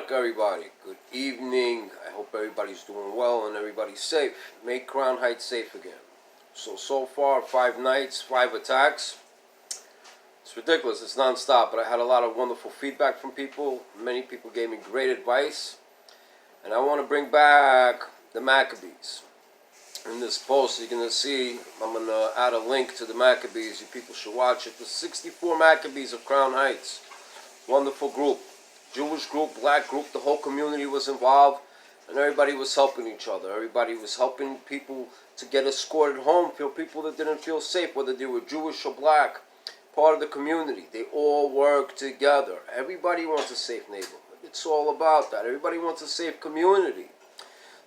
Hanukkah, everybody. Good evening. I hope everybody's doing well and everybody's safe. Make Crown Heights safe again. So far, 5 nights, 5 attacks. It's ridiculous. It's non-stop, but I had a lot of wonderful feedback from people. Many people gave me great advice. And I want to bring back the Maccabees. In this post, you're going to see, I'm going to add a link to the Maccabees. You people should watch it. The 64 Maccabees of Crown Heights. Wonderful group. Jewish group, black group, the whole community was involved, and everybody was helping each other. Everybody was helping people to get escorted home, people that didn't feel safe, whether they were Jewish or black, part of the community. They all worked together. Everybody wants a safe neighborhood. It's all about that. Everybody wants a safe community.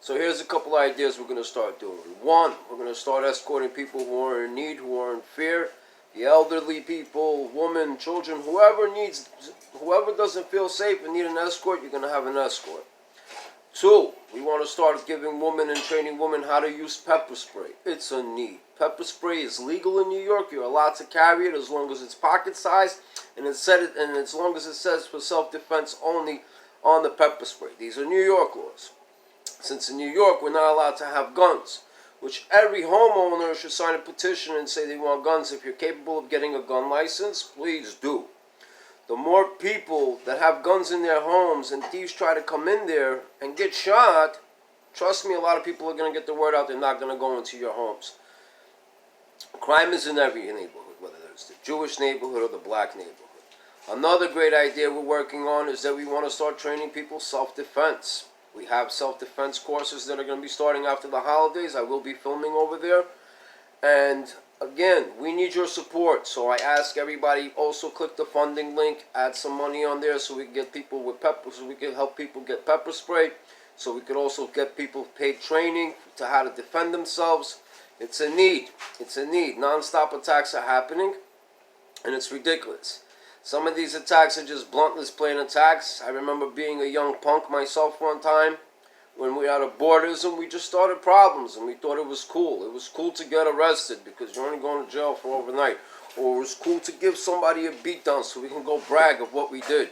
So here's a couple of ideas we're going to start doing. One, we're going to start escorting people who are in need, who are in fear. The elderly people, women, children, whoever doesn't feel safe and need an escort, you're going to have an escort. Two, we want to start giving women and training women how to use pepper spray. It's a need. Pepper spray is legal in New York. You're allowed to carry it as long as it's pocket size and as long as it says for self-defense only on the pepper spray. These are New York laws. Since in New York we're not allowed to have guns, which every homeowner should sign a petition and say they want guns. If you're capable of getting a gun license, please do. The more people that have guns in their homes and thieves try to come in there and get shot, trust me, a lot of people are going to get the word out. They're not going to go into your homes. Crime is in every neighborhood, whether it's the Jewish neighborhood or the black neighborhood. Another great idea we're working on is that we want to start training people self-defense. We have self-defense courses that are going to be starting after the holidays. I will be filming over there. And again, we need your support. So I ask everybody, also click the funding link, add some money on there so we can get people with pepper, so we can help people get pepper spray. So we could also get people paid training to how to defend themselves. It's a need. It's a need. Non-stop attacks are happening, and it's ridiculous. Some of these attacks are just bluntness plain attacks. I remember being a young punk myself one time when we had a borders and we just started problems and we thought it was cool. It was cool to get arrested because you're only going to jail for overnight. Or it was cool to give somebody a beatdown so we can go brag of what we did.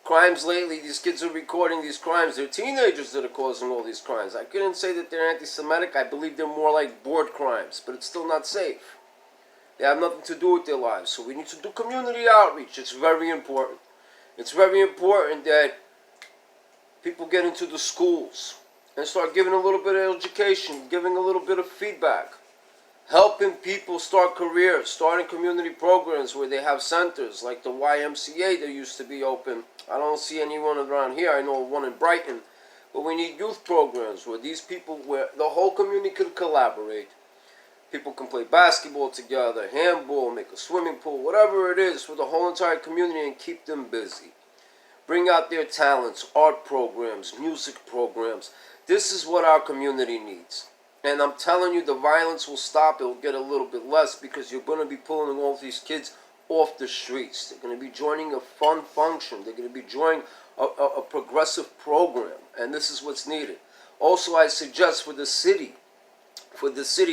Crimes lately, these kids are recording these crimes. They're teenagers that are causing all these crimes. I couldn't say that they're anti-Semitic. I believe they're more like board crimes, but it's still not safe. They have nothing to do with their lives. So we need to do community outreach. It's very important. It's very important that people get into the schools and start giving a little bit of education, giving a little bit of feedback, helping people start careers, starting community programs where they have centers like the YMCA that used to be open. I don't see anyone around here. I know one in Brighton. But we need youth programs where these people, where the whole community could collaborate. People can play basketball together, handball, make a swimming pool, whatever it is for the whole entire community and keep them busy. Bring out their talents, art programs, music programs. This is what our community needs. And I'm telling you, the violence will stop. It will get a little bit less because you're going to be pulling all these kids off the streets. They're going to be joining a fun function. They're going to be joining a progressive program. And this is what's needed. Also, I suggest for the city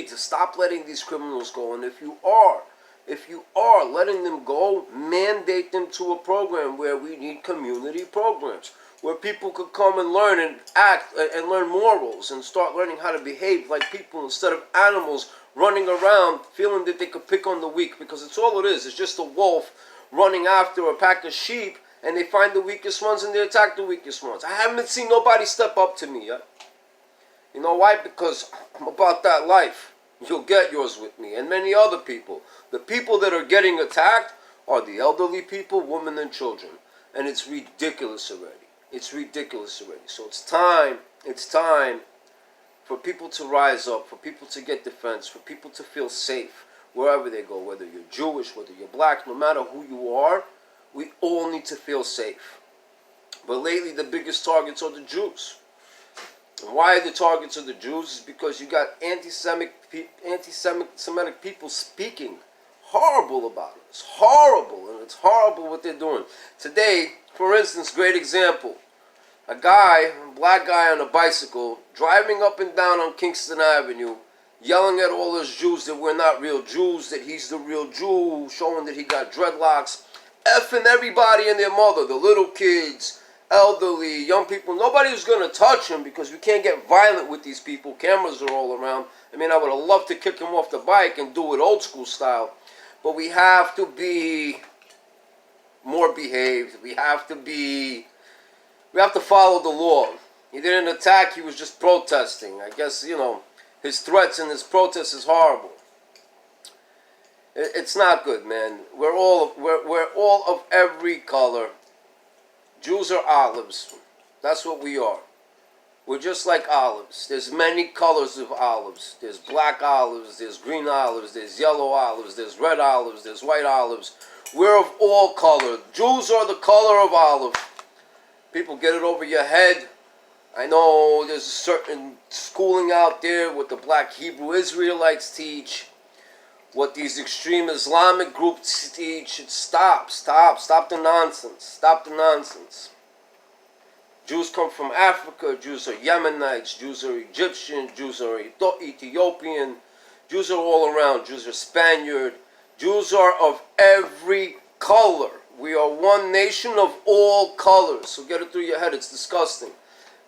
to stop letting these criminals go. And if you are letting them go, mandate them to a program where we need community programs, where people could come and learn and act and learn morals and start learning how to behave like people instead of animals running around feeling that they could pick on the weak, because it's all it is. It's just a wolf running after a pack of sheep, and they find the weakest ones and they attack the weakest ones. I haven't seen nobody step up to me yet. You know why? Because I'm about that life. You'll get yours with me and many other people. The people that are getting attacked are the elderly people, women and children. And it's ridiculous already. It's ridiculous already. So it's time for people to rise up, for people to get defense, for people to feel safe wherever they go, whether you're Jewish, whether you're black, no matter who you are, we all need to feel safe. But lately the biggest targets are the Jews. And why the targets of the Jews is because you got anti-Semitic people speaking horrible about it. It's horrible, and it's horrible what they're doing. Today, for instance, great example. A black guy on a bicycle, driving up and down on Kingston Avenue, yelling at all those Jews that we're not real Jews, that he's the real Jew, showing that he got dreadlocks, effing everybody and their mother, the little kids, elderly, young people. Nobody's going to touch him because we can't get violent with these people. Cameras are all around. I mean, I would have loved to kick him off the bike and do it old school style. But we have to be more behaved. We have to follow the law. He didn't attack, he was just protesting. I guess, his threats and his protests is horrible. It's not good, man. We're all of every color. Jews are olives. That's what we are. We're just like olives. There's many colors of olives. There's black olives, there's green olives, there's yellow olives, there's red olives, there's white olives. We're of all color. Jews are the color of olive. People get it over your head. I know there's a certain schooling out there what the black Hebrew Israelites teach, what these extreme Islamic groups teach. Stop the nonsense. Stop the nonsense. Jews come from Africa. Jews are Yemenites. Jews are Egyptian. Jews are Ethiopian. Jews are all around. Jews are Spaniard. Jews are of every color. We are one nation of all colors. So get it through your head. It's disgusting.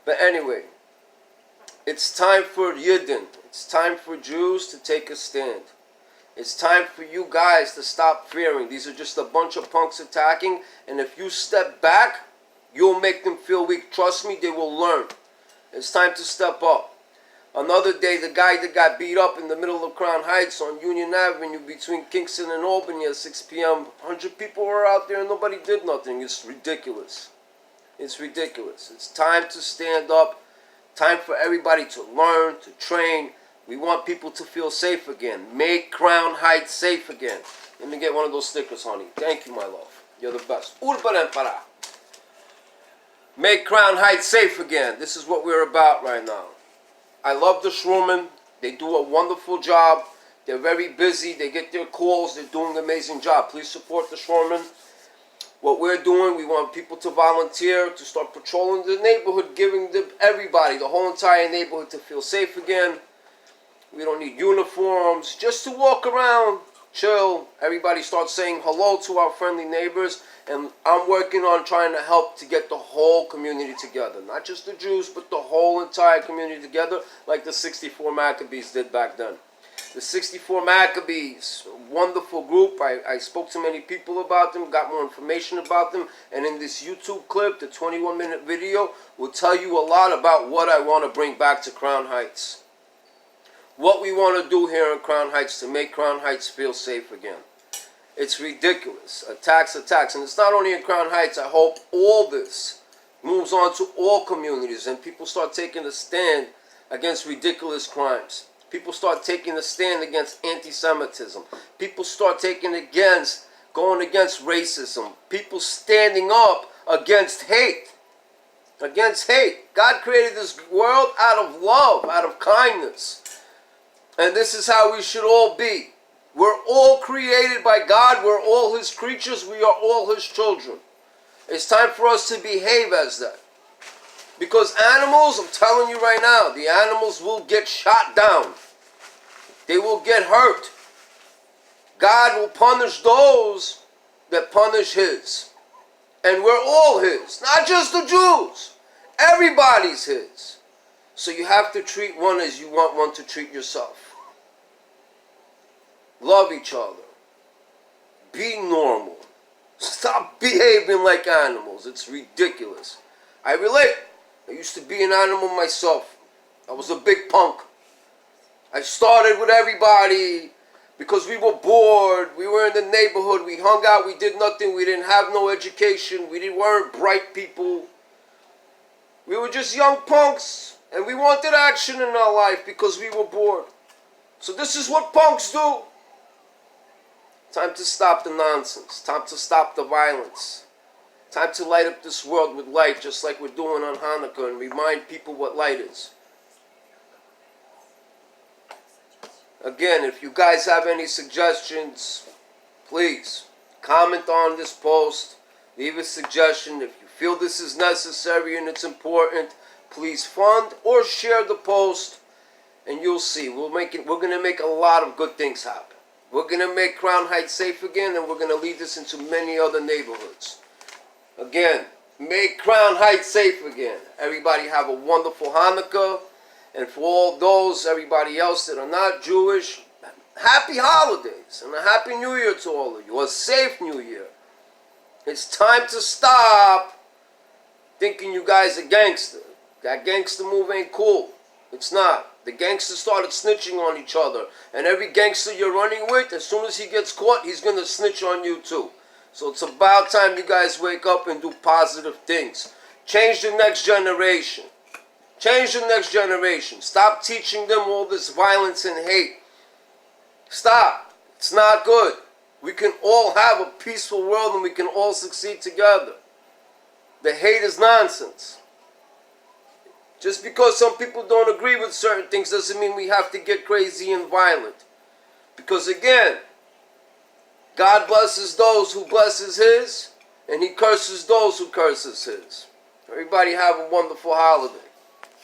But anyway, it's time for Yidden. It's time for Jews to take a stand. It's time for you guys to stop fearing. These are just a bunch of punks attacking. And if you step back, you'll make them feel weak. Trust me, they will learn. It's time to step up. Another day, the guy that got beat up in the middle of Crown Heights on Union Avenue between Kingston and Albany at 6 p.m. 100 people were out there and nobody did nothing. It's ridiculous. It's ridiculous. It's time to stand up. Time for everybody to learn, to train. We want people to feel safe again. Make Crown Heights safe again. Let me get one of those stickers, honey. Thank you, my love. You're the best. Urban Empara. Make Crown Heights safe again. This is what we're about right now. I love the Shroommen. They do a wonderful job. They're very busy. They get their calls. They're doing an amazing job. Please support the Shroommen. What we're doing, we want people to volunteer, to start patrolling the neighborhood, giving everybody, the whole entire neighborhood, to feel safe again. We don't need uniforms, just to walk around, chill. Everybody starts saying hello to our friendly neighbors. And I'm working on trying to help to get the whole community together. Not just the Jews, but the whole entire community together, like the 64 Maccabees did back then. The 64 Maccabees, a wonderful group. I spoke to many people about them, got more information about them. And in this YouTube clip, the 21-minute video, will tell you a lot about what I want to bring back to Crown Heights. What we want to do here in Crown Heights to make Crown Heights feel safe again. It's ridiculous. Attacks. And it's not only in Crown Heights. I hope all this moves on to all communities and people start taking a stand against ridiculous crimes. People start taking a stand against anti-Semitism. People start going against racism. People standing up against hate. Against hate. God created this world out of love, out of kindness. And this is how we should all be. We're all created by God. We're all His creatures. We are all His children. It's time for us to behave as that. Because animals, I'm telling you right now, the animals will get shot down. They will get hurt. God will punish those that punish His. And we're all His. Not just the Jews. Everybody's His. So you have to treat one as you want one to treat yourself. Love each other. Be normal. Stop behaving like animals. It's ridiculous. I relate. I used to be an animal myself. I was a big punk. I started with everybody because we were bored. We were in the neighborhood. We hung out. We did nothing. We didn't have no education. We weren't bright people. We were just young punks. And we wanted action in our life because we were bored. So this is what punks do. Time to stop the nonsense. Time to stop the violence. Time to light up this world with light, just like we're doing on Hanukkah, and remind people what light is. Again, if you guys have any suggestions, please comment on this post. Leave a suggestion. If you feel this is necessary and it's important, please fund or share the post, and you'll see. We're going to make a lot of good things happen. We're going to make Crown Heights safe again, and we're going to lead this into many other neighborhoods. Again, make Crown Heights safe again. Everybody have a wonderful Hanukkah. And for all those, everybody else that are not Jewish, happy holidays and a happy new year to all of you. A safe new year. It's time to stop thinking you guys are gangster. That gangster move ain't cool. It's not. The gangsters started snitching on each other. And every gangster you're running with, as soon as he gets caught, he's going to snitch on you too. So it's about time you guys wake up and do positive things. Change the next generation. Change the next generation. Stop teaching them all this violence and hate. Stop. It's not good. We can all have a peaceful world and we can all succeed together. The hate is nonsense. Just because some people don't agree with certain things doesn't mean we have to get crazy and violent. Because again, God blesses those who blesses His, and He curses those who curses His. Everybody have a wonderful holiday.